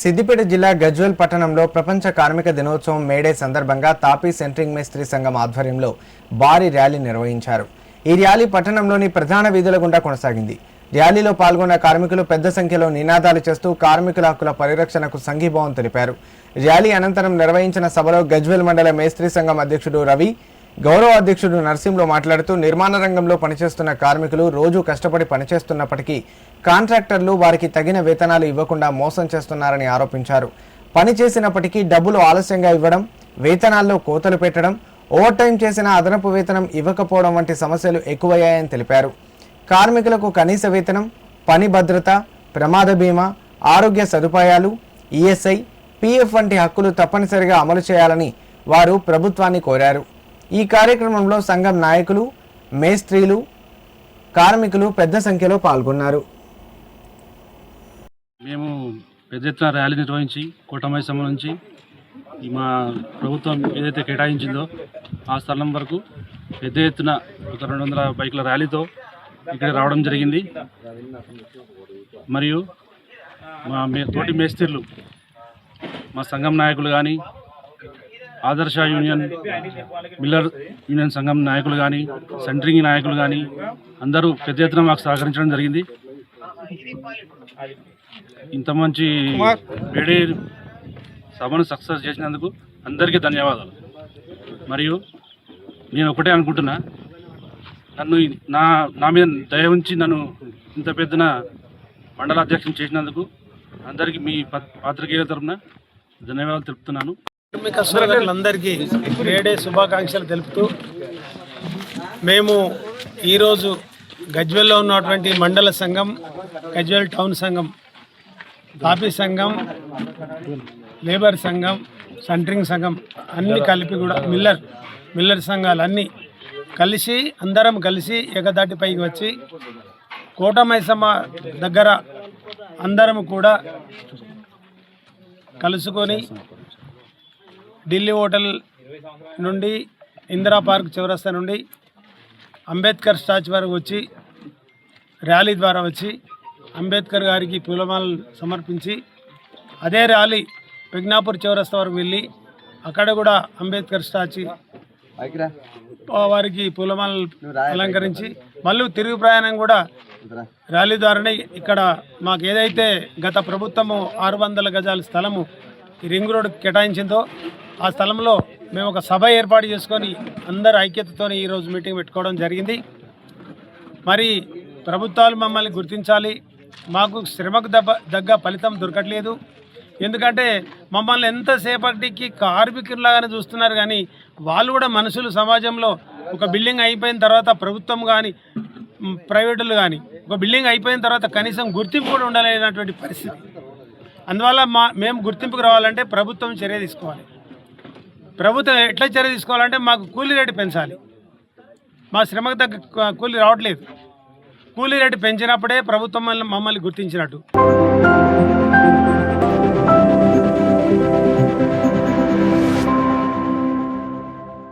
సిద్దిపేట జిల్లా గజ్వేల్ పట్టణంలో ప్రపంచ కార్మిక దినోత్సవం మేడే సందర్భంగా తాపీ సెంట్రింగ్ మేస్త్రీ సంఘం ఆధ్వర్యంలో భారీ ర్యాలీ నిర్వహించారు. ఈ ర్యాలీ పట్టణంలోని ప్రధాన వీధుల గుండా కొనసాగింది. ర్యాలీలో పాల్గొన్న కార్మికులు పెద్ద సంఖ్యలో నినాదాలు చేస్తూ కార్మికుల హక్కుల పరిరక్షణకు సంఘీభావం తెలిపారు. ర్యాలీ అనంతరం నిర్వహించిన సభలో గజ్వేల్ మండల మేస్త్రీ సంఘం అధ్యక్షుడు రవి, గౌరవ అధ్యక్షుడు నర్సింహులు మాట్లాడుతూ నిర్మాణ రంగంలో పనిచేస్తున్న కార్మికులు రోజు కష్టపడి పనిచేస్తున్నప్పటికీ కాంట్రాక్టర్లు వారికి తగిన వేతనాలు ఇవ్వకుండా మోసం చేస్తున్నారని ఆరోపించారు. పని చేసినప్పటికీ డబ్బులు ఆలస్యంగా ఇవ్వడం, వేతనాల్లో కోతలు పెట్టడం, ఓవర్ టైం చేసిన అదనపు వేతనం ఇవ్వకపోవడం వంటి సమస్యలు ఎక్కువయ్యాయని తెలిపారు. కార్మికులకు కనీస వేతనం, పని భద్రత, ప్రమాద బీమా, ఆరోగ్య సదుపాయాలు, ఈఎస్ఐ, పీఎఫ్ వంటి హక్కులు తప్పనిసరిగా అమలు చేయాలని వారు ప్రభుత్వాన్ని కోరారు. ఈ కార్యక్రమంలో సంఘం నాయకులు, మేస్త్రీలు, కార్మికులు పెద్ద సంఖ్యలో పాల్గొన్నారు. మేము పెద్ద ఎత్తున ర్యాలీ నిర్వహించి కోటమైసమ్మ నుంచి మా ప్రభుత్వం ఏదైతే కేటాయించిందో ఆ స్థలం వరకు పెద్ద ఎత్తున ఒక 200 బైకుల ర్యాలీతో ఇక్కడ రావడం జరిగింది. మరియు మా తోటి మేస్త్రీలు, మా సంఘం నాయకులు కానీ, ఆదర్శ యూనియన్, మిల్లర్ యూనియన్ సంఘం నాయకులు కానీ, సెంట్రింగ్ నాయకులు కానీ అందరూ పెద్ద ఎత్తున మాకు సహకరించడం జరిగింది. ఇంత మంచి వేడే సభను సక్సెస్ చేసినందుకు అందరికీ ధన్యవాదాలు. మరియు నేను ఒకటే అనుకుంటున్నా, నన్ను నా మీద దయ ఉంచి నన్ను ఇంత పెద్దన మండల అధ్యక్షుని చేసినందుకు అందరికీ మీ పాత్రికేయుల తరఫున ధన్యవాదాలు తెలుపుతున్నాను. కార్మిక సోదరులందరికీ మేడే శుభాకాంక్షలు తెలుపుతూ, మేము ఈరోజు గజ్వేల్లో ఉన్నటువంటి మండల సంఘం, గజ్వేల్ టౌన్ సంఘం, తాపీ సంఘం, లేబర్ సంఘం, సెంట్రింగ్ సంఘం అన్నీ కలిపి కూడా మిల్లర్ సంఘాలు అన్నీ కలిసి అందరం కలిసి ఏకదాటిపైకి వచ్చి కోటమైసమ్మ దగ్గర అందరం కూడా కలుసుకొని ఢిల్లీ హోటల్ నుండి ఇందిరా పార్క్ చౌరస్తా నుండి అంబేద్కర్ స్టాచ్యూ వరకు వచ్చి ర్యాలీ ద్వారా వచ్చి అంబేద్కర్ గారికి పూలమాలలు సమర్పించి, అదే ర్యాలీ ప్రజ్ఞాపూర్ చౌరస్తా వరకు వెళ్ళి అక్కడ కూడా అంబేద్కర్ స్టాచ్యూ వారికి పూలమాలలు అలంకరించి మళ్ళీ తిరుగు ప్రయాణం కూడా ర్యాలీ ద్వారానే ఇక్కడ మాకు ఏదైతే గత ప్రభుత్వము 600 గజాల స్థలము ఈ రింగ్ రోడ్ కేటాయించిందో ఆ స్థలంలో మేము ఒక సభ ఏర్పాటు చేసుకొని అందరు ఐక్యతతో ఈరోజు మీటింగ్ పెట్టుకోవడం జరిగింది. మరి ప్రభుత్వాలు మమ్మల్ని గుర్తించాలి. మాకు శ్రమకు దగ్గ ఫలితం దొరకట్లేదు. ఎందుకంటే మమ్మల్ని ఎంతసేపటికి కార్మికుల్లాగానే చూస్తున్నారు, కానీ వాళ్ళు కూడా మనుషులు. సమాజంలో ఒక బిల్డింగ్ అయిపోయిన తర్వాత ప్రభుత్వం కానీ ప్రైవేటులు కానీ ఒక బిల్డింగ్ అయిపోయిన తర్వాత కనీసం గుర్తింపు కూడా ఉండలేనటువంటి పరిస్థితి. అందువల్ల మేము గుర్తింపుకు రావాలంటే ప్రభుత్వం చర్య తీసుకోవాలి. ప్రభుత్వం ఎట్లా చర్య తీసుకోవాలంటే మాకు కూలీ రేటు పెంచాలి. మా శ్రమకు తగ్గ కూలీ రావట్లేదు. కూలీ రేటు పెంచినప్పుడే ప్రభుత్వం మమ్మల్ని గుర్తించినట్టు.